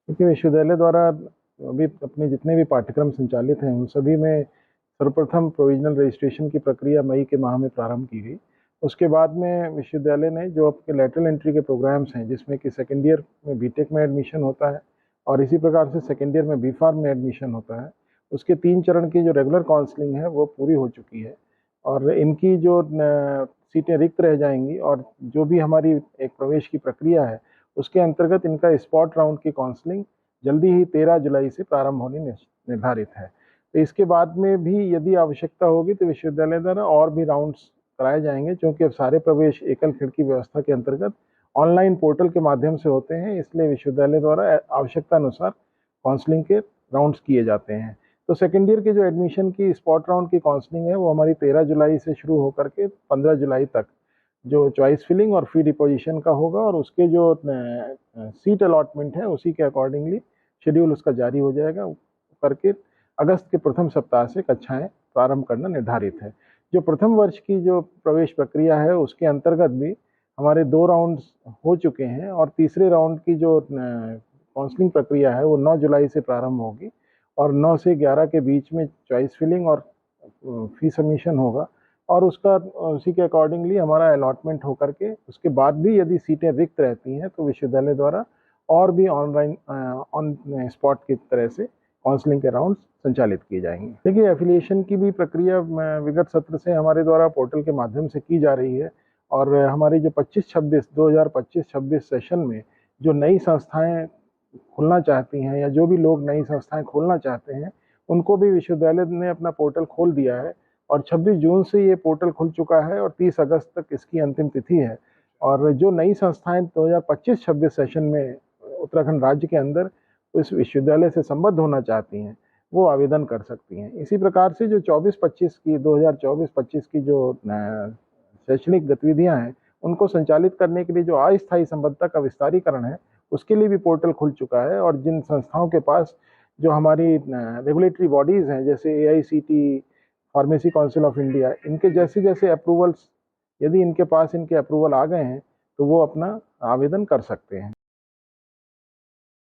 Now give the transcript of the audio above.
क्योंकि विश्वविद्यालय द्वारा अभी अपने जितने भी पाठ्यक्रम संचालित हैं उन सभी में सर्वप्रथम प्रोविजनल रजिस्ट्रेशन की प्रक्रिया मई के माह में प्रारंभ की गई। उसके बाद में विश्वविद्यालय ने जो आपके लेटरल एंट्री के प्रोग्राम्स हैं, जिसमें कि सेकेंड ईयर में बीटेक में एडमिशन होता है और इसी प्रकार से सेकेंड ईयर में बी फार्म में एडमिशन होता है, उसके 3 चरण की जो रेगुलर काउंसलिंग है वो पूरी हो चुकी है। और इनकी जो सीटें रिक्त रह जाएंगी और जो भी हमारी एक प्रवेश की प्रक्रिया है उसके अंतर्गत इनका स्पॉट राउंड की काउंसलिंग जल्दी ही 13 जुलाई से प्रारंभ होनी निर्धारित है। तो इसके बाद में भी यदि आवश्यकता होगी तो विश्वविद्यालय द्वारा और भी राउंड्स कराए जाएंगे, क्योंकि अब सारे प्रवेश एकल खिड़की व्यवस्था के अंतर्गत ऑनलाइन पोर्टल के माध्यम से होते हैं, इसलिए विश्वविद्यालय द्वारा आवश्यकता अनुसार काउंसलिंग के राउंड्स किए जाते हैं। तो सेकेंड ईयर के जो एडमिशन की स्पॉट राउंड की काउंसलिंग है वो हमारी 13 जुलाई से शुरू होकर के 15 जुलाई तक जो चॉइस फिलिंग और फी डिपोजिशन का होगा, और उसके जो सीट अलॉटमेंट है उसी के अकॉर्डिंगली शेड्यूल उसका जारी हो जाएगा करके अगस्त के प्रथम सप्ताह से कक्षाएं प्रारंभ करना निर्धारित है। जो प्रथम वर्ष की जो प्रवेश प्रक्रिया है उसके अंतर्गत भी हमारे 2 राउंड्स हो चुके हैं और तीसरे राउंड की जो काउंसलिंग प्रक्रिया है वो 9 जुलाई से प्रारंभ होगी और 9 से 11 के बीच में चॉइस फिलिंग और फी सबमिशन होगा और उसका उसी के अकॉर्डिंगली हमारा अलॉटमेंट होकर के उसके बाद भी यदि सीटें रिक्त रहती हैं तो विश्वविद्यालय द्वारा और भी ऑनलाइन ऑन स्पॉट की तरह से काउंसलिंग के राउंड संचालित किए जाएंगे। देखिए, एफिलिएशन की भी प्रक्रिया विगत सत्र से हमारे द्वारा पोर्टल के माध्यम से की जा रही है और हमारी जो 2025-26 सेशन में जो नई संस्थाएं खुलना चाहती हैं या जो भी लोग नई संस्थाएं खोलना चाहते हैं उनको भी विश्वविद्यालय ने अपना पोर्टल खोल दिया है और 26 जून से ये पोर्टल खुल चुका है और 30 अगस्त तक इसकी अंतिम तिथि है। और जो नई संस्थाएं 2025-26 सेशन में उत्तराखंड राज्य के अंदर इस विश्वविद्यालय से संबद्ध होना चाहती हैं वो आवेदन कर सकती हैं। इसी प्रकार से जो 2024-25 की जो शैक्षणिक गतिविधियां हैं उनको संचालित करने के लिए जो अस्थायी संबद्धता का विस्तारीकरण है उसके लिए भी पोर्टल खुल चुका है और जिन संस्थाओं के पास जो हमारी रेगुलेटरी बॉडीज़ हैं जैसे AICTE, pharmacy council of India, इनके जैसे जैसे अप्रूवल्स यदि इनके पास इनके अप्रूवल आ गए हैं तो वो अपना आवेदन कर सकते हैं।